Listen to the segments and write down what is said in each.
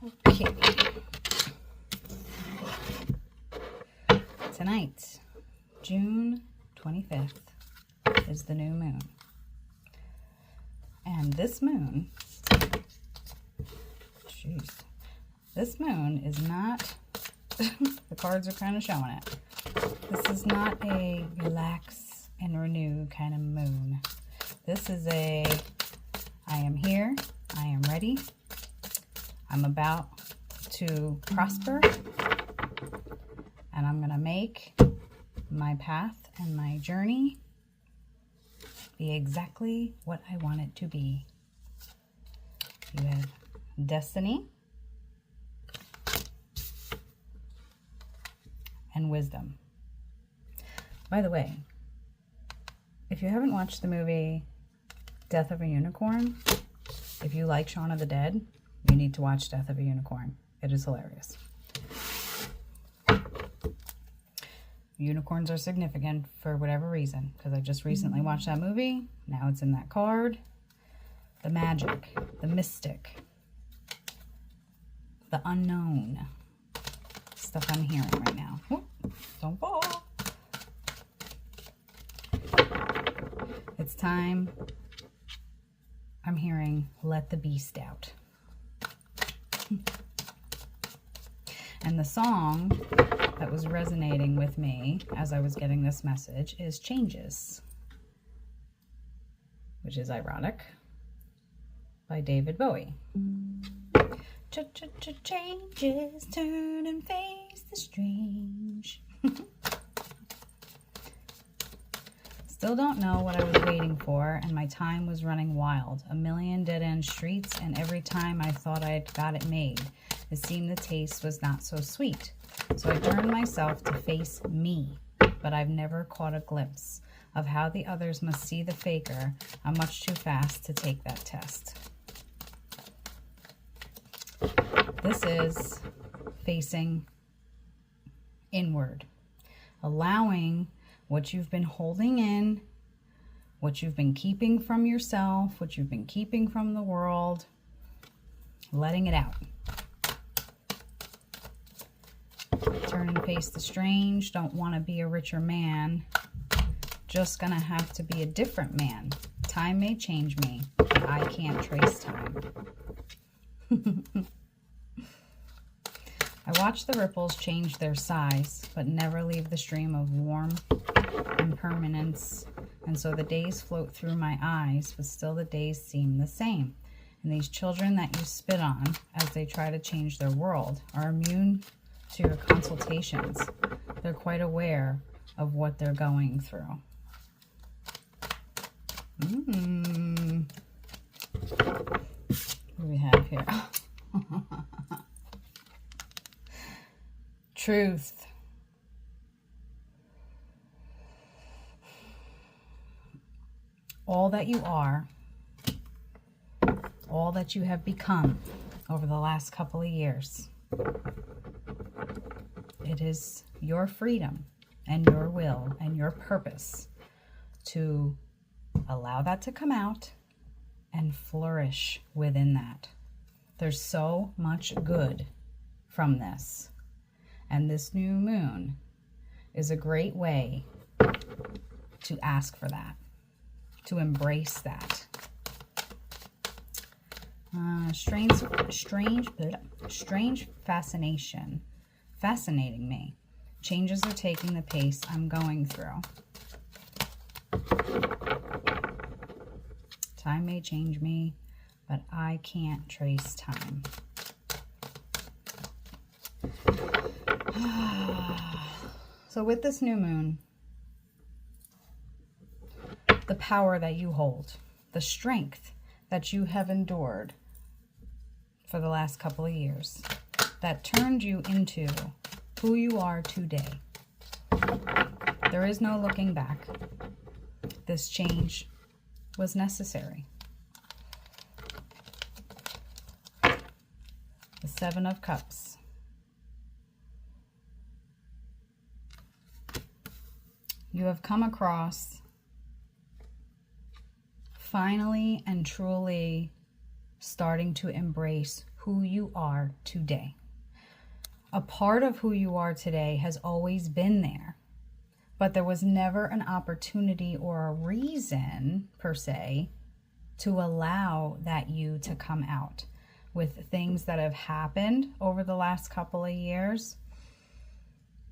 Okay. Tonight, June 25th, is the new moon. And this moon, jeez, this moon is not, the cards are kind of showing it. This is not a relax and renew kind of moon. This is a, I am here, I am ready, I'm about to prosper, and I'm going to make my path and my journey be exactly what I want it to be. You have destiny and wisdom. By the way, if you haven't watched the movie Death of a Unicorn, if you like Shaun of the Dead, you need to watch Death of a Unicorn. It is hilarious. Unicorns are significant for whatever reason, because I just recently watched that movie. Now it's in that card. The magic, the mystic, the unknown. Stuff I'm hearing right now. Whoop, don't fall. It's time. I'm hearing, let the beast out. And the song that was resonating with me as I was getting this message is Changes, which is ironic, by David Bowie. Changes, turn and face the strange. Still don't know what I was waiting for, and my time was running wild. A million dead-end streets, and every time I thought I'd got it made, it seemed the taste was not so sweet. So I turned myself to face me, but I've never caught a glimpse of how the others must see the faker. I'm much too fast to take that test. This is facing inward, allowing what you've been holding in, what you've been keeping from yourself, what you've been keeping from the world, letting it out. Turn and face the strange. Don't want to be a richer man. Just gonna have to be a different man. Time may change me, but I can't trace time. I watch the ripples change their size, but never leave the stream of warmth and permanence. And so the days float through my eyes, but still the days seem the same. And these children that you spit on as they try to change their world are immune to your consultations. They're quite aware of what they're going through. What do we have here? Truth. All that you are, all that you have become over the last couple of years, it is your freedom and your will and your purpose to allow that to come out and flourish within that. There's so much good from this. And this new moon is a great way to ask for that, to embrace that. Strange fascination, fascinating me. Changes are taking the pace I'm going through. Time may change me, but I can't trace time. So with this new moon, the power that you hold, the strength that you have endured for the last couple of years, that turned you into who you are today. There is no looking back. This change was necessary. The Seven of Cups. You have come across finally and truly starting to embrace who you are today. A part of who you are today has always been there, but there was never an opportunity or a reason, per se, to allow that you to come out. With things that have happened over the last couple of years,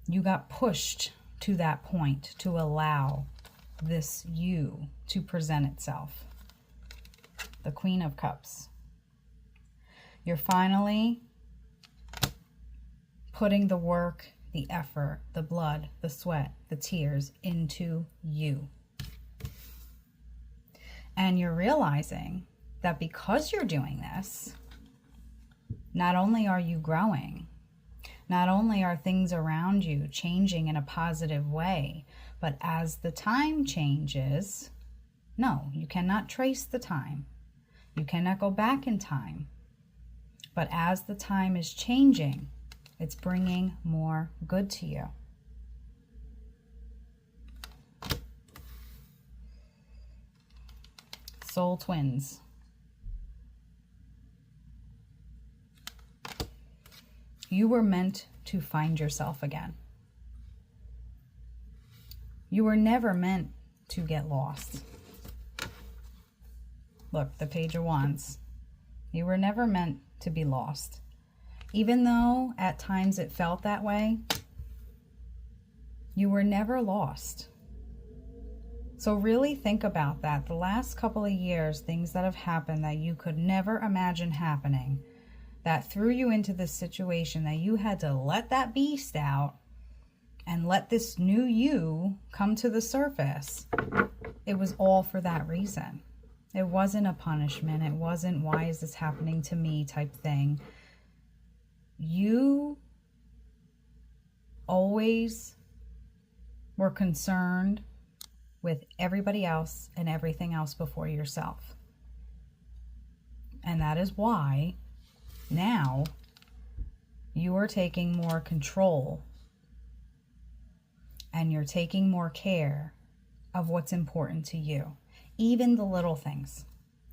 you got pushed to that point to allow this you to present itself. The Queen of Cups. You're finally putting the work, the effort, the blood, the sweat, the tears into you. And you're realizing that because you're doing this, not only are you growing, not only are things around you changing in a positive way, but as the time changes, no, you cannot trace the time. You cannot go back in time. But as the time is changing, it's bringing more good to you. Soul twins. You were meant to find yourself again. You were never meant to get lost. Look, the Page of Wands. You were never meant to be lost. Even though at times it felt that way, you were never lost. So really think about that. The last couple of years, things that have happened that you could never imagine happening, that threw you into this situation, that you had to let that beast out and let this new you come to the surface. It was all for that reason. It wasn't a punishment. It wasn't, why is this happening to me type thing. You always were concerned with everybody else and everything else before yourself. And that is why now you are taking more control and you're taking more care of what's important to you. Even the little things.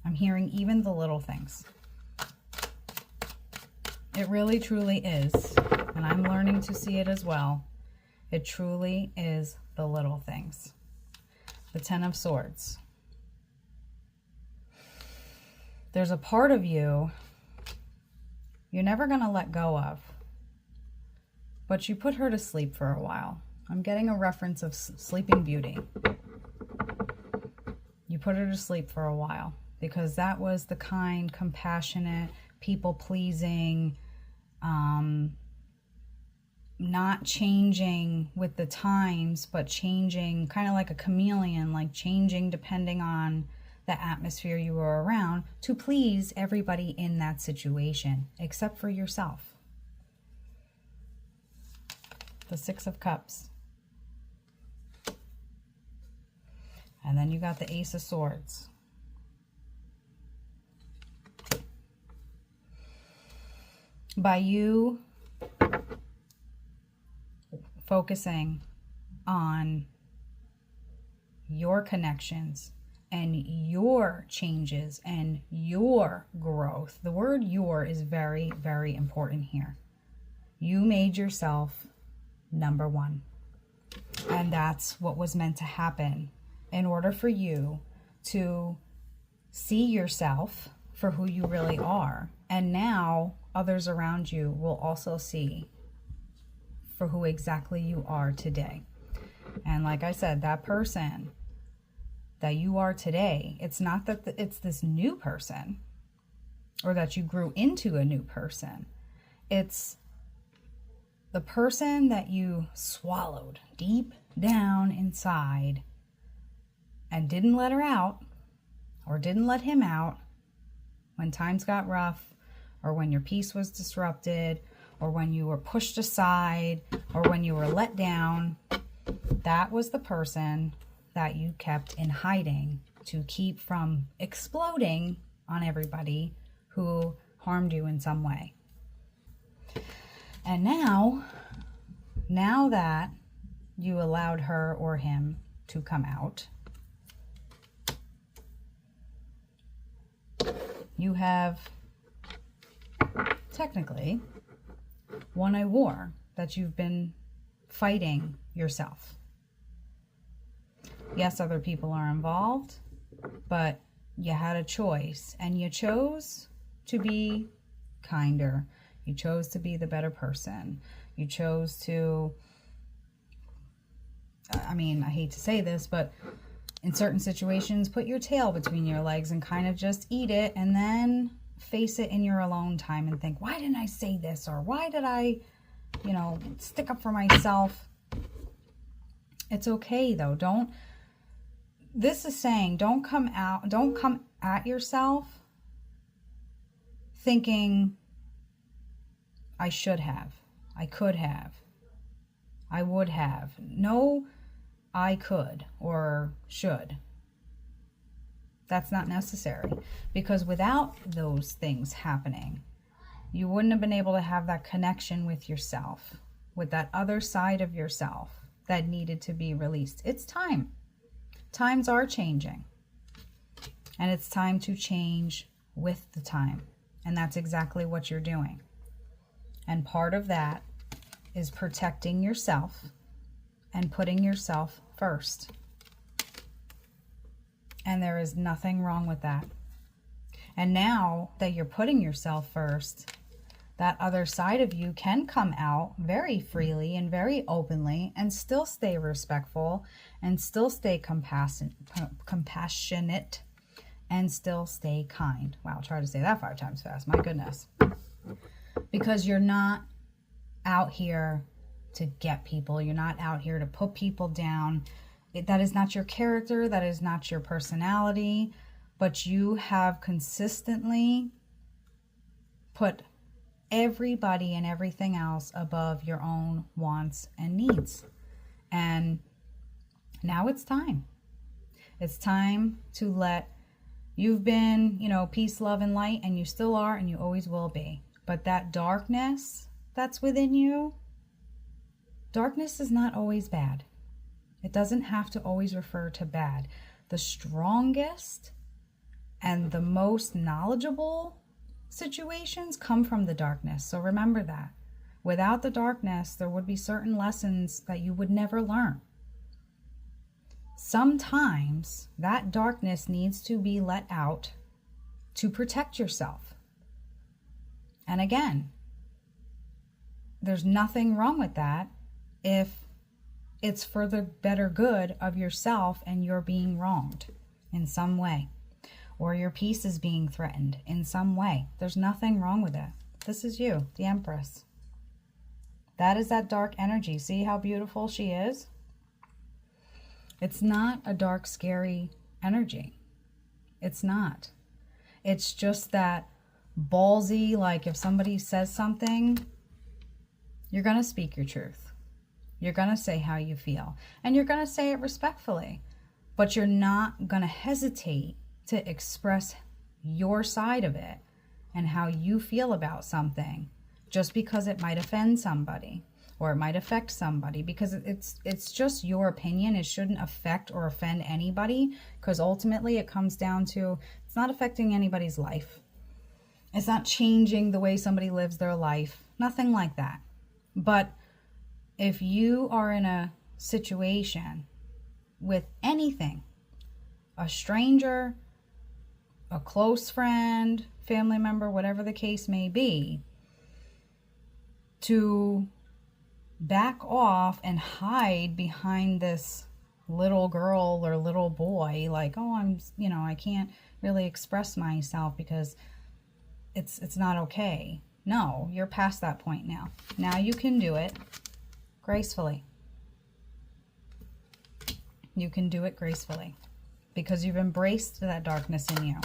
I'm hearing even the little things. It really, truly is. And I'm learning to see it as well. It truly is the little things. The Ten of Swords. There's a part of you you're never going to let go of. But you put her to sleep for a while. I'm getting a reference of Sleeping Beauty. You put her to sleep for a while because that was the kind, compassionate, people-pleasing, not changing with the times, but changing kind of like a chameleon, like changing depending on the atmosphere you were around to please everybody in that situation, except for yourself. The Six of Cups. And then you got the Ace of Swords. By you focusing on your connections and your changes and your growth. The word your is very, very important here. You made yourself number one. And that's what was meant to happen in order for you to see yourself for who you really are. And now others around you will also see for who exactly you are today. And like I said, that person that you are today, it's not that it's this new person or that you grew into a new person. It's the person that you swallowed deep down inside and didn't let her out or didn't let him out when times got rough or when your peace was disrupted or when you were pushed aside or when you were let down. That was the person that you kept in hiding to keep from exploding on everybody who harmed you in some way. And now that you allowed her or him to come out, you have technically won a war that you've been fighting yourself. Yes, other people are involved, but you had a choice, and you chose to be kinder. You chose to be the better person. You chose to, I mean, I hate to say this, but in certain situations, put your tail between your legs and kind of just eat it, and then face it in your alone time and think, why didn't I say this? Or why did I, you know, stick up for myself? It's okay though. This is saying, don't come at yourself thinking, I should have, I could have, I would have. No, I could or should. That's not necessary, because without those things happening, you wouldn't have been able to have that connection with yourself, with that other side of yourself that needed to be released. It's time. Times are changing, and it's time to change with the time. And that's exactly what you're doing. And part of that is protecting yourself and putting yourself first. And there is nothing wrong with that. And now that you're putting yourself first, that other side of you can come out very freely and very openly and still stay respectful and still stay compassionate and still stay kind. Wow, I'll try to say that 5 times fast. My goodness. Because you're not out here to get people. You're not out here to put people down. That is not your character. That is not your personality. But you have consistently put everybody and everything else above your own wants and needs. And now it's time. It's time to let, you've been, you know, peace, love, and light, and you still are, and you always will be. But that darkness that's within you, darkness is not always bad. It doesn't have to always refer to bad. The strongest and the most knowledgeable situations come from the darkness. So remember that. Without the darkness, there would be certain lessons that you would never learn. Sometimes that darkness needs to be let out to protect yourself. And again, there's nothing wrong with that if it's for the better good of yourself and you're being wronged in some way, or your peace is being threatened in some way. There's nothing wrong with it. This is you, the Empress. That is that dark energy. See how beautiful she is? It's not a dark, scary energy. It's not. It's just that ballsy, like if somebody says something, you're going to speak your truth. You're going to say how you feel. And you're going to say it respectfully. But you're not going to hesitate to express your side of it and how you feel about something just because it might offend somebody or it might affect somebody, because it's just your opinion. It shouldn't affect or offend anybody, because ultimately it comes down to, it's not affecting anybody's life. It's not changing the way somebody lives their life. Nothing like that. But if you are in a situation with anything, a stranger, a close friend, family member, whatever the case may be, to back off and hide behind this little girl or little boy, like, oh, I can't really express myself because it's not okay. No, you're past that point now. Now you can do it gracefully. You can do it gracefully because you've embraced that darkness in you.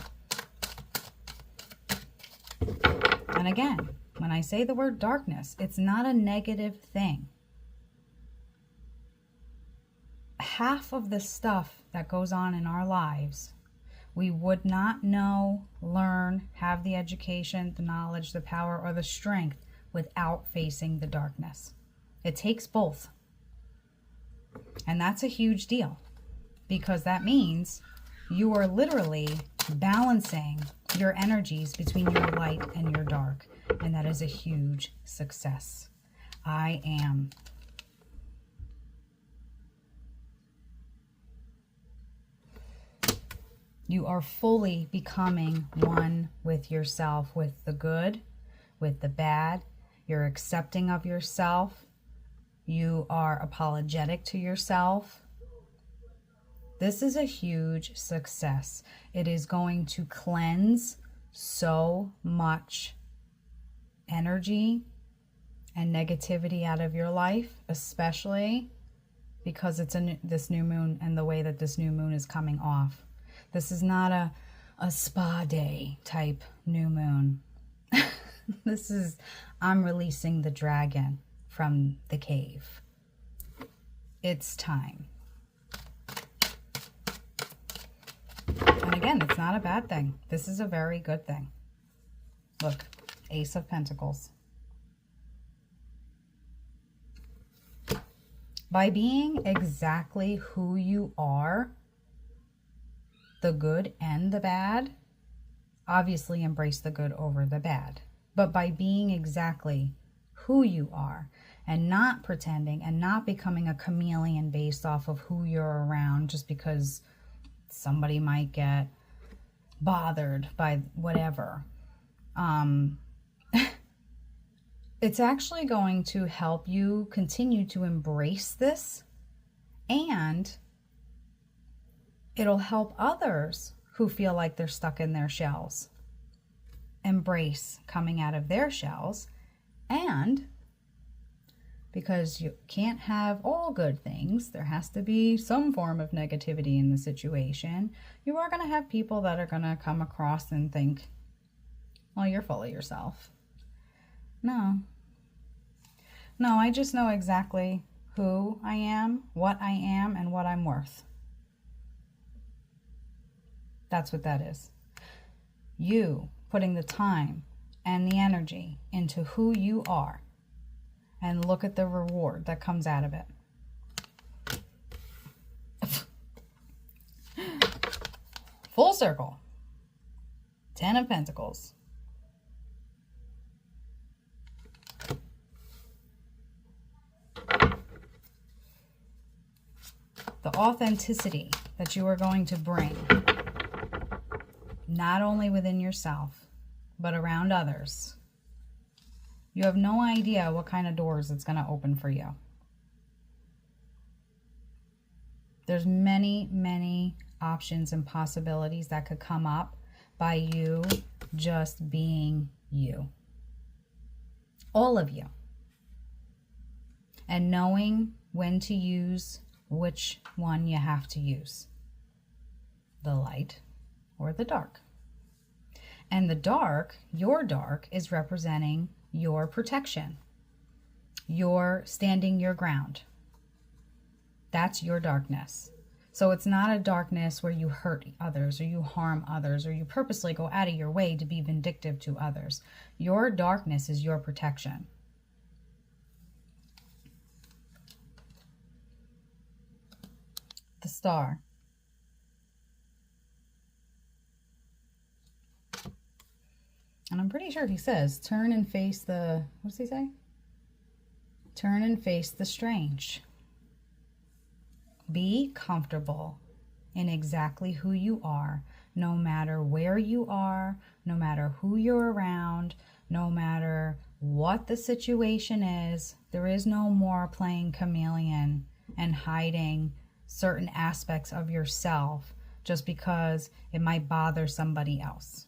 And again, when I say the word darkness, it's not a negative thing. Half of the stuff that goes on in our lives, we would not know, learn, have the education, the knowledge, the power, or the strength without facing the darkness. It takes both. And that's a huge deal, because that means you are literally balancing your energies between your light and your dark. And that is a huge success. I am. You are fully becoming one with yourself, with the good, with the bad. You're accepting of yourself. You are apologetic to yourself. This is a huge success. It is going to cleanse so much energy and negativity out of your life, especially because it's this new moon and the way that this new moon is coming off. This is not a spa day type new moon. This is, I'm releasing the dragon from the cave. It's time. And again, it's not a bad thing. This is a very good thing. Look, Ace of Pentacles. By being exactly who you are, the good and the bad, obviously embrace the good over the bad. But by being exactly who you are and not pretending and not becoming a chameleon based off of who you're around just because somebody might get bothered by whatever. It's actually going to help you continue to embrace this, and it'll help others who feel like they're stuck in their shells embrace coming out of their shells. And because you can't have all good things, there has to be some form of negativity in the situation. You are going to have people that are going to come across and think, well, you're full of yourself. No, I just know exactly who I am, and what I'm worth. That's what that is. You putting the time and the energy into who you are, and look at the reward that comes out of it. Full circle. 10 of Pentacles. The authenticity that you are going to bring, not only within yourself, but around others. You have no idea what kind of doors it's going to open for you. There's many, many options and possibilities that could come up by you just being you. All of you. And knowing when to use which one you have to use. The light or the dark. And the dark, your dark, is representing your protection. Your standing your ground. That's your darkness. So it's not a darkness where you hurt others or you harm others or you purposely go out of your way to be vindictive to others. Your darkness is your protection. The Star. And I'm pretty sure he says, turn and face the, what does he say? Turn and face the strange. Be comfortable in exactly who you are, no matter where you are, no matter who you're around, no matter what the situation is. There is no more playing chameleon and hiding certain aspects of yourself just because it might bother somebody else.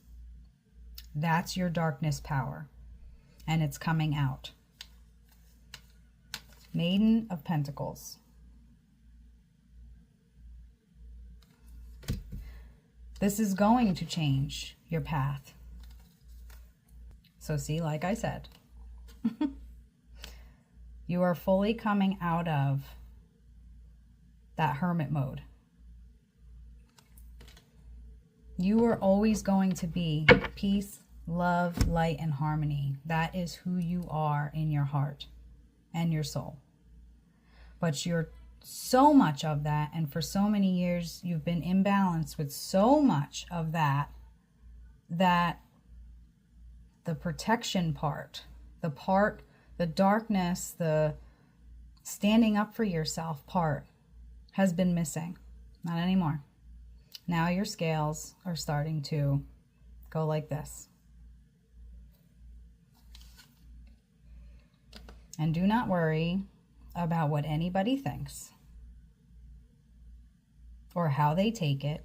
That's your darkness power, and it's coming out. Maiden of Pentacles. This is going to change your path. So see, like I said, you are fully coming out of that hermit mode. You are always going to be peace, love, light, and harmony. That is who you are in your heart and your soul. But you're so much of that, and for so many years you've been imbalanced with so much of that, that the protection part, the darkness, the standing up for yourself part has been missing. Not anymore. Now your scales are starting to go like this. And do not worry about what anybody thinks or how they take it.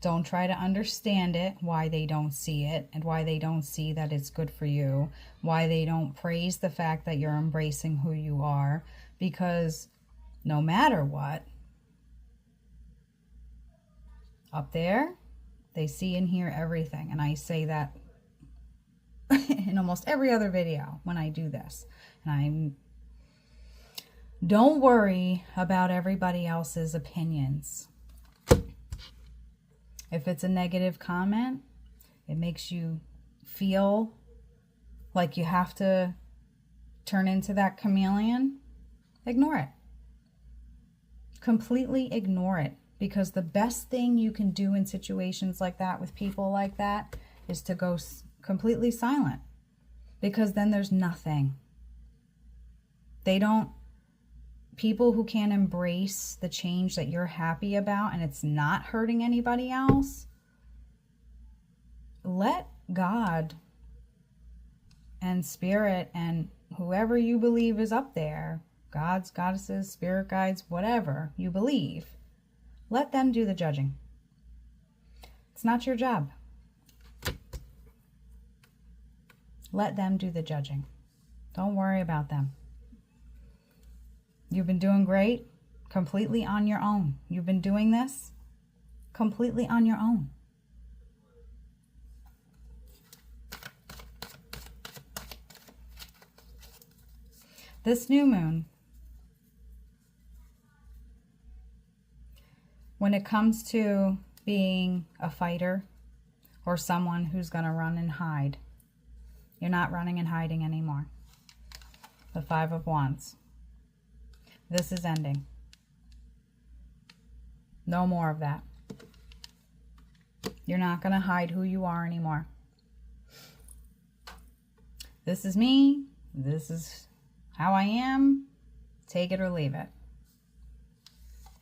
Don't try to understand it, why they don't see it, and why they don't see that it's good for you, why they don't praise the fact that you're embracing who you are, because no matter what, up there, they see and hear everything. And I say that in almost every other video when I do this. And don't worry about everybody else's opinions. If it's a negative comment, it makes you feel like you have to turn into that chameleon, ignore it. Completely ignore it. Because the best thing you can do in situations like that with people like that is to go completely silent. Because then there's nothing. People who can't embrace the change that you're happy about and it's not hurting anybody else, let God and spirit and whoever you believe is up there, gods, goddesses, spirit guides, whatever you believe, let them do the judging. It's not your job. Let them do the judging. Don't worry about them. You've been doing great, completely on your own. You've been doing this completely on your own. This new moon, when it comes to being a fighter or someone who's going to run and hide, you're not running and hiding anymore. The Five of Wands. This is ending. No more of that. You're not going to hide who you are anymore. This is me. This is how I am. Take it or leave it.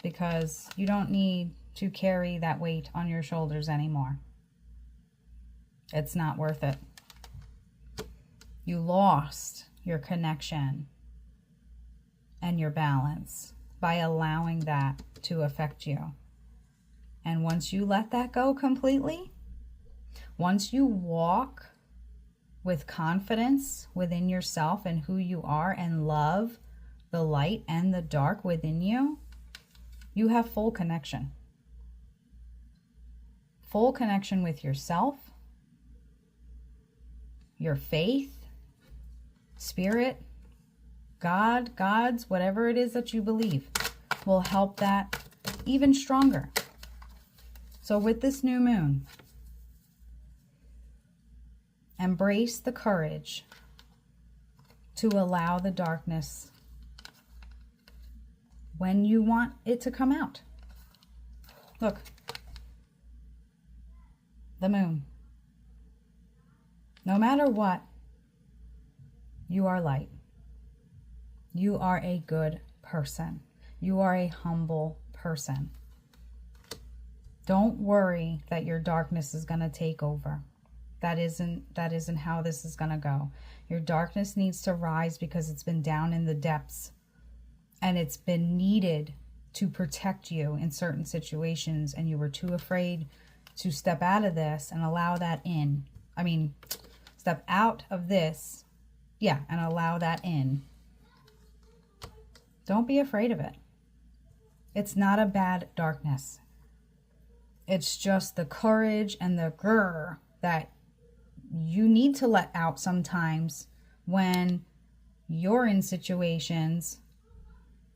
Because you don't need to carry that weight on your shoulders anymore. It's not worth it. You lost your connection and your balance by allowing that to affect you. And once you let that go completely, once you walk with confidence within yourself and who you are and love the light and the dark within you, you have full connection. Full connection with yourself, your faith, spirit, God, gods, whatever it is that you believe will help that even stronger. So with this new moon, embrace the courage to allow the darkness when you want it to come out. Look, the moon. No matter what, you are light. You are a good person. You are a humble person. Don't worry that your darkness is going to take over. That isn't how this is going to go. Your darkness needs to rise because it's been down in the depths and it's been needed to protect you in certain situations, and you were too afraid to step out of this and allow that in. Step out of this, and allow that in. Don't be afraid of it. It's not a bad darkness. It's just the courage and the grrr that you need to let out sometimes when you're in situations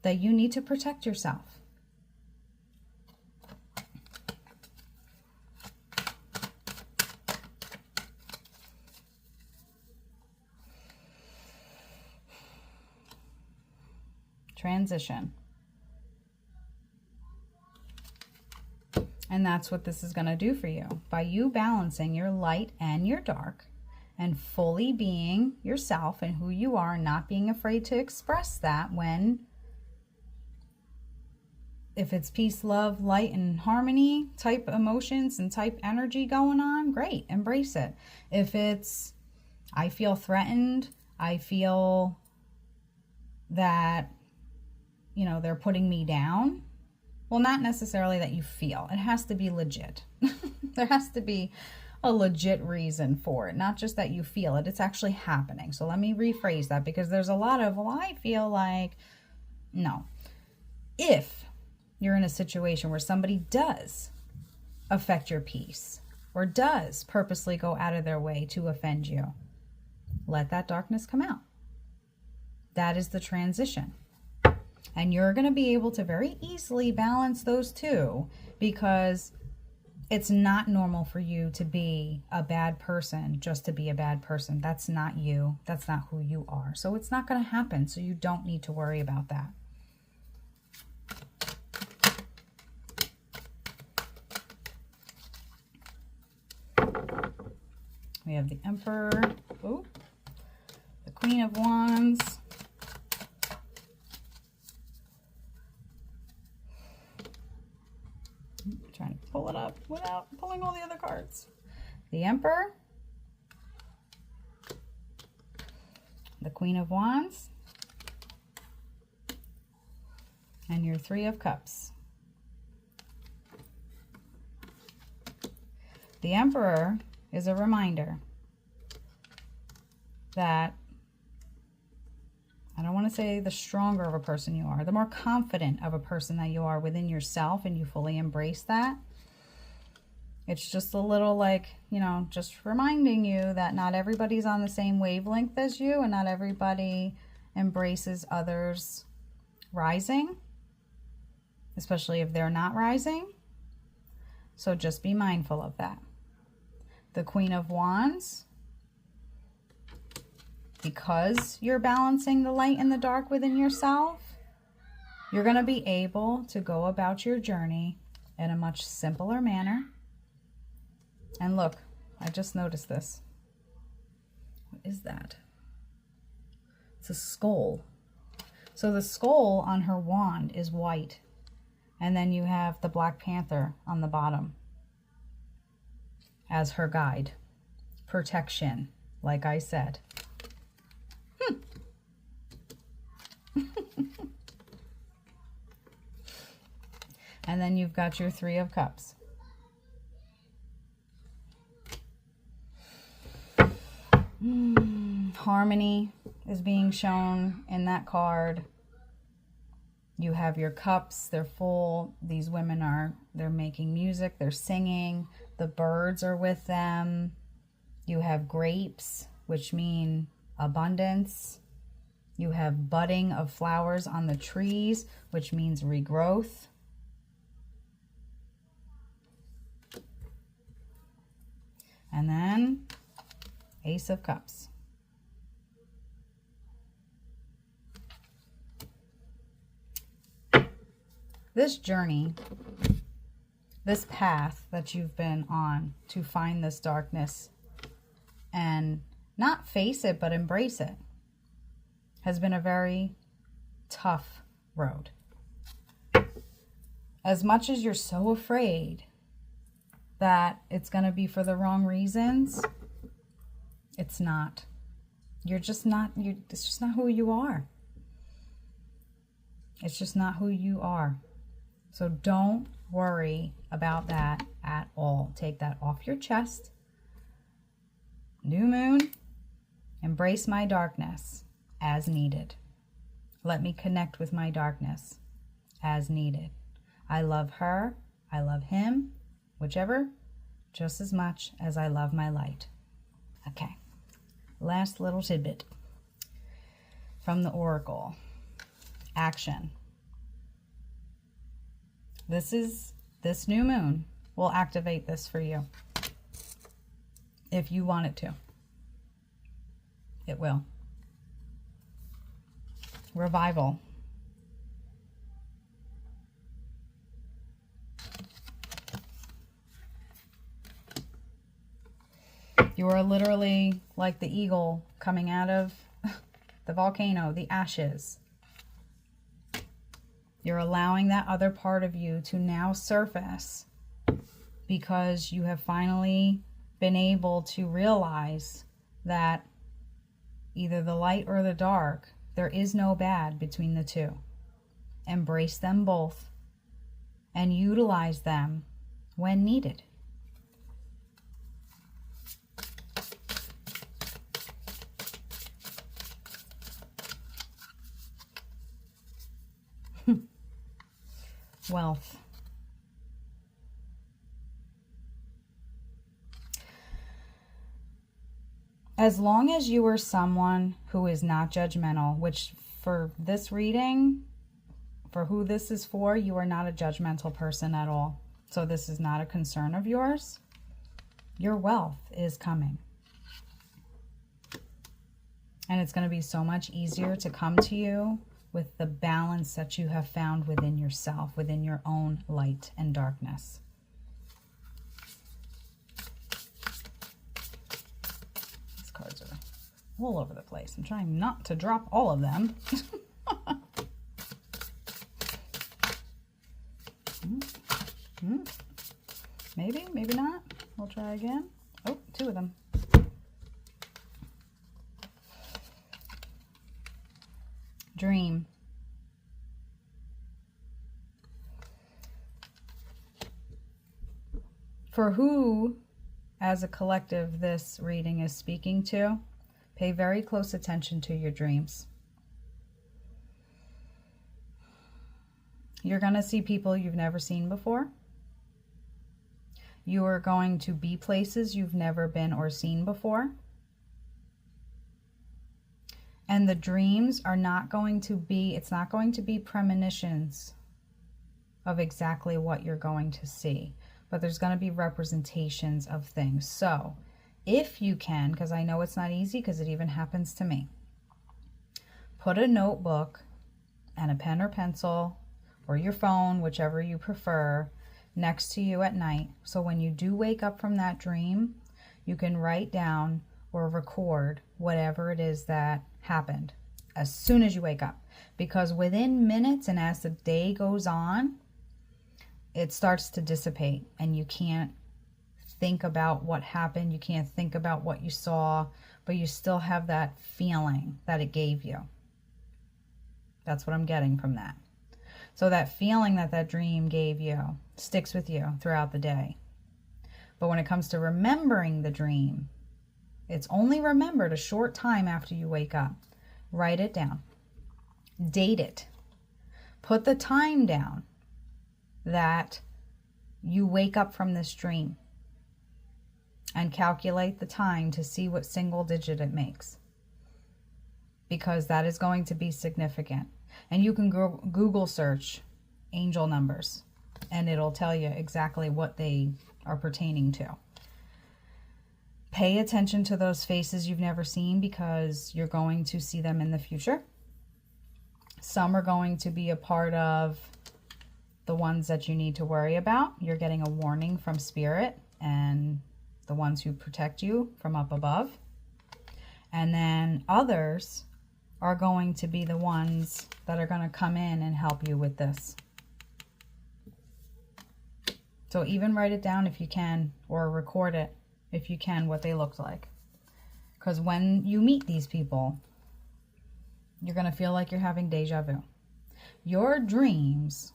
that you need to protect yourself. Transition. And that's what this is going to do for you. By you balancing your light and your dark and fully being yourself and who you are, not being afraid to express that if it's peace, love, light, and harmony type emotions and type energy going on, great, embrace it. If it's, I feel threatened, I feel that, they're putting me down. Well, not necessarily that you feel. It has to be legit. There has to be a legit reason for it, not just that you feel it. It's actually happening. So let me rephrase that, because there's a lot of, well, I feel like, no. If you're in a situation where somebody does affect your peace or does purposely go out of their way to offend you, let that darkness come out. That is the transition. And you're going to be able to very easily balance those two, because it's not normal for you to be a bad person just to be a bad person. That's not you. That's not who you are. So it's not going to happen. So you don't need to worry about that. We have the Emperor, the Queen of Wands, I'm trying to pull it up without pulling all the other cards. The Emperor, the Queen of Wands, and your Three of Cups. The Emperor is a reminder that, I don't want to say the stronger of a person you are, the more confident of a person that you are within yourself, and you fully embrace that. It's just a little like, just reminding you that not everybody's on the same wavelength as you, and not everybody embraces others rising, especially if they're not rising. So just be mindful of that. The Queen of Wands, because you're balancing the light and the dark within yourself, you're going to be able to go about your journey in a much simpler manner. And look, I just noticed this. What is that? It's a skull. So the skull on her wand is white. And then you have the Black Panther on the bottom as her guide. Protection, like I said. And then you've got your Three of Cups. Harmony is being shown in that card. You have your cups, they're full. These women they're making music, they're singing. The birds are with them. You have grapes, which mean abundance. You have budding of flowers on the trees, which means regrowth. And then Ace of Cups. This journey, this path that you've been on to find this darkness and not face it, but embrace it, has been a very tough road. As much as you're so afraid that it's going to be for the wrong reasons, it's not. It's just not who you are. It's just not who you are. So don't worry about that at all. Take that off your chest. New moon, embrace my darkness as needed. Let me connect with my darkness as needed. I love her, I love him, whichever, just as much as I love my light. Okay, last little tidbit from the Oracle. Action. This new moon will activate this for you. If you want it to. It will. Revival. You are literally like the eagle coming out of the volcano, the ashes. You're allowing that other part of you to now surface because you have finally been able to realize that either the light or the dark, there is no bad between the two. Embrace them both and utilize them when needed. Wealth. As long as you are someone who is not judgmental, which for this reading, for who this is for, you are not a judgmental person at all. So this is not a concern of yours. Your wealth is coming. And it's going to be so much easier to come to you with the balance that you have found within yourself, within your own light and darkness. These cards are all over the place. I'm trying not to drop all of them. Maybe, maybe not. We'll try again. Oh, 2 of them. Dream. For who, as a collective, this reading is speaking to, pay very close attention to your dreams. You're going to see people you've never seen before. You are going to be places you've never been or seen before. And the dreams are not going to be, it's not going to be premonitions of exactly what you're going to see, but there's going to be representations of things. So if you can, because I know it's not easy because it even happens to me, put a notebook and a pen or pencil or your phone, whichever you prefer, next to you at night. So when you do wake up from that dream, you can write down or record whatever it is that happened as soon as you wake up. Because within minutes and as the day goes on, it starts to dissipate and you can't think about what happened. You can't think about what you saw, but you still have that feeling that it gave you. That's what I'm getting from that. So that feeling that that dream gave you sticks with you throughout the day. But when it comes to remembering the dream, it's only remembered a short time after you wake up. Write it down. Date it. Put the time down that you wake up from this dream. And calculate the time to see what single digit it makes. Because that is going to be significant. And you can go Google search angel numbers. And it'll tell you exactly what they are pertaining to. Pay attention to those faces you've never seen because you're going to see them in the future. Some are going to be a part of the ones that you need to worry about. You're getting a warning from Spirit and the ones who protect you from up above. And then others are going to be the ones that are going to come in and help you with this. So even write it down if you can, or record it if you can, what they looked like. Because when you meet these people, you're going to feel like you're having deja vu. Your dreams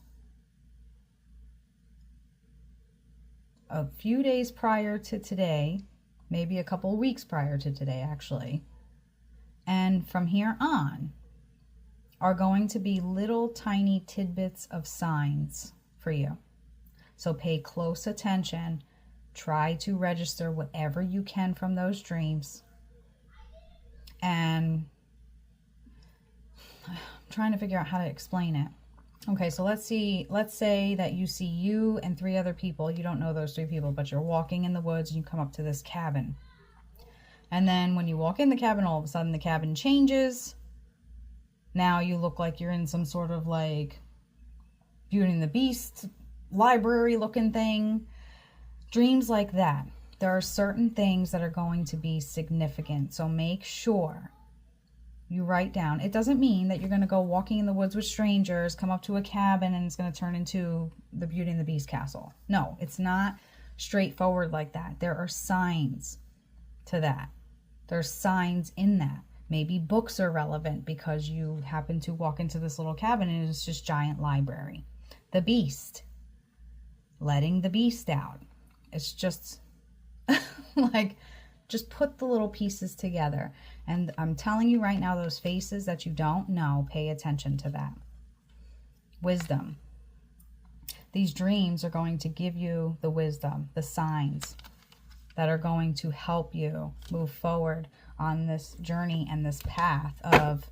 a few days prior to today, maybe a couple weeks prior to today actually, and from here on, are going to be little tiny tidbits of signs for you. So pay close attention. Try to register whatever you can from those dreams. And I'm trying to figure out how to explain it. Okay, so let's say that you see you and 3 other people. You don't know those 3 people, but you're walking in the woods and you come up to this cabin. And then when you walk in the cabin, all of a sudden the cabin changes. Now you look like you're in some sort of like Beauty and the Beast library looking thing. Dreams like that. There are certain things that are going to be significant. So make sure you write down. It doesn't mean that you're going to go walking in the woods with strangers, come up to a cabin, and it's going to turn into the Beauty and the Beast castle. No, it's not straightforward like that. There are signs to that. There's signs in that. Maybe books are relevant because you happen to walk into this little cabin and it's just giant library. The beast. Letting the beast out. It's just like, just put the little pieces together. And I'm telling you right now, those faces that you don't know, pay attention to that. Wisdom. These dreams are going to give you the wisdom, the signs that are going to help you move forward on this journey and this path of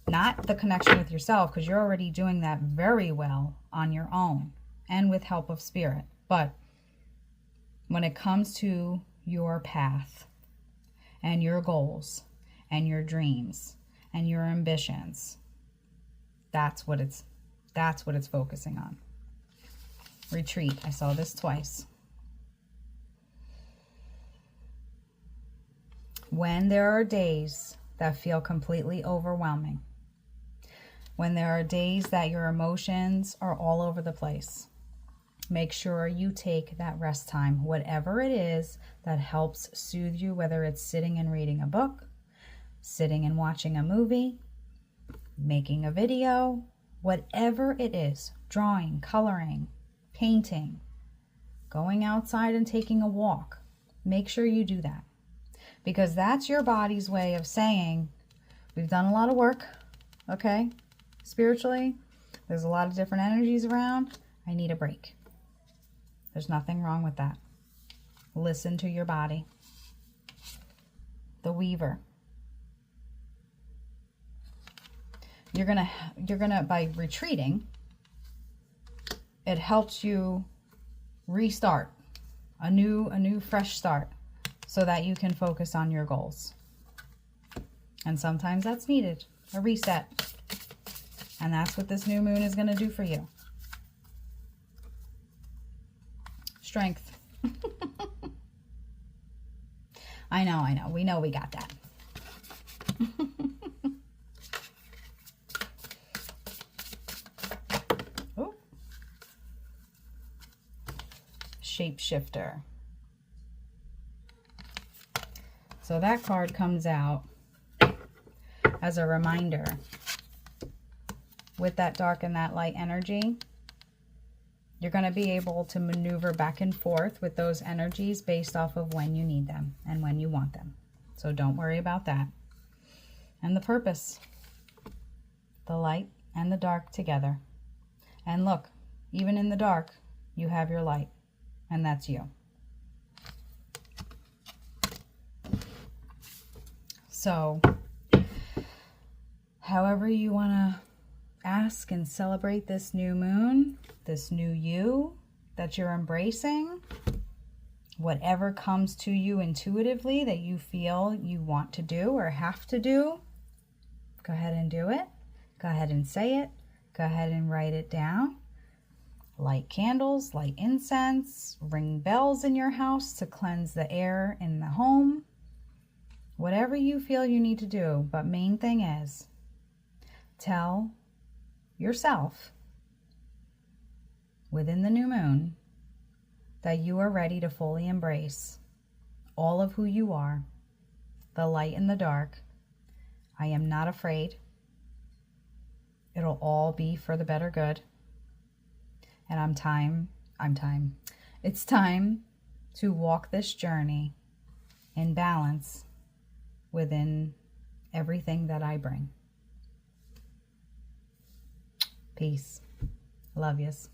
not the connection with yourself, because you're already doing that very well on your own and with help of spirit. But when it comes to your path and your goals and your dreams and your ambitions, that's what it's focusing on. Retreat. I saw this twice. When there are days that feel completely overwhelming, when there are days that your emotions are all over the place, make sure you take that rest time, whatever it is that helps soothe you, whether it's sitting and reading a book, sitting and watching a movie, making a video, whatever it is, drawing, coloring, painting, going outside and taking a walk. Make sure you do that, because that's your body's way of saying, we've done a lot of work, okay? Spiritually, there's a lot of different energies around. I need a break. There's nothing wrong with that. Listen to your body. The Weaver. You're gonna by retreating, it helps you restart, a new fresh start, so that you can focus on your goals. And sometimes that's needed, a reset. And that's what this new moon is going to do for you. Strength. I know. We know we got that. Oh. Shapeshifter. So that card comes out as a reminder. With that dark and that light energy, you're going to be able to maneuver back and forth with those energies based off of when you need them and when you want them. So don't worry about that. And the purpose. The light and the dark together. And look, even in the dark, you have your light. And that's you. So, however you want to ask and celebrate this new moon, this new you that you're embracing, whatever comes to you intuitively that you feel you want to do or have to do, go ahead and do it. Go ahead and say it. Go ahead and write it down. Light candles, light incense, ring bells in your house to cleanse the air in the home. Whatever you feel you need to do, but main thing is, tell yourself within the new moon that you are ready to fully embrace all of who you are, the light and the dark. I am not afraid. It'll all be for the better good. And it's time to walk this journey in balance within everything that I bring. Peace. Love yous.